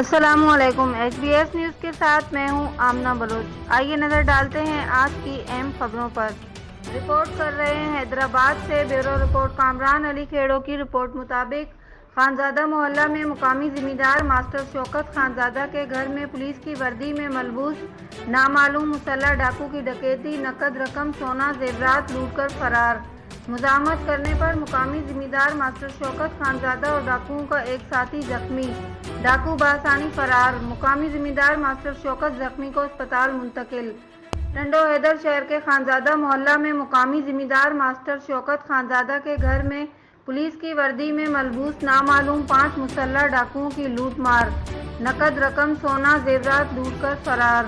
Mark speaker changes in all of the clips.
Speaker 1: السلام علیکم، SBS news کے ساتھ میں ہوں آمنہ بلوچ۔ آئیے نظر ڈالتے ہیں آج کی اہم خبروں پر۔ رپورٹ کر رہے ہیں حیدرآباد سے بیورو رپورٹ کامران علی کھیڑو کی رپورٹ مطابق خانزادہ محلہ میں مقامی زمیندار ماسٹر شوکت خانزادہ کے گھر میں پولیس کی وردی میں ملبوس نامعلوم مسلح ڈاکو کی ڈکیتی، نقد رقم، سونا، زیورات لوٹ کر فرار۔ مزاحمت کرنے پر مقامی زمیندار ماسٹر شوکت خانزادہ اور ڈاکوؤں کا ایک ساتھی زخمی، ڈاکو بآسانی فرار۔ مقامی زمیندار ماسٹر شوکت زخمی کو اسپتال منتقل۔ ٹنڈو حیدر شہر کے خانزادہ محلہ میں مقامی زمیندار ماسٹر شوکت خانزادہ کے گھر میں پولیس کی وردی میں ملبوس نامعلوم 5 مسلح ڈاکوؤں کی لوٹ مار، نقد رقم، سونا، زیورات لوٹ کر فرار۔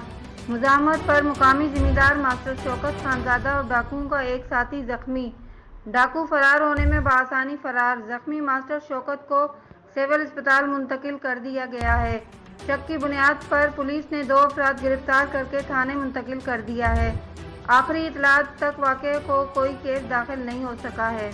Speaker 1: مزاحمت پر مقامی زمیندار ماسٹر شوکت خانزادہ اور ڈاکوؤں کا ایک ساتھی زخمی، ڈاکو فرار ہونے میں بآسانی فرار۔ زخمی ماسٹر شوکت کو سول اسپتال منتقل کر دیا گیا ہے۔ شک کی بنیاد پر پولیس نے 2 افراد گرفتار کر کے تھانے منتقل کر دیا ہے۔ آخری اطلاعات تک واقعے کو کوئی کیس داخل نہیں ہو سکا ہے۔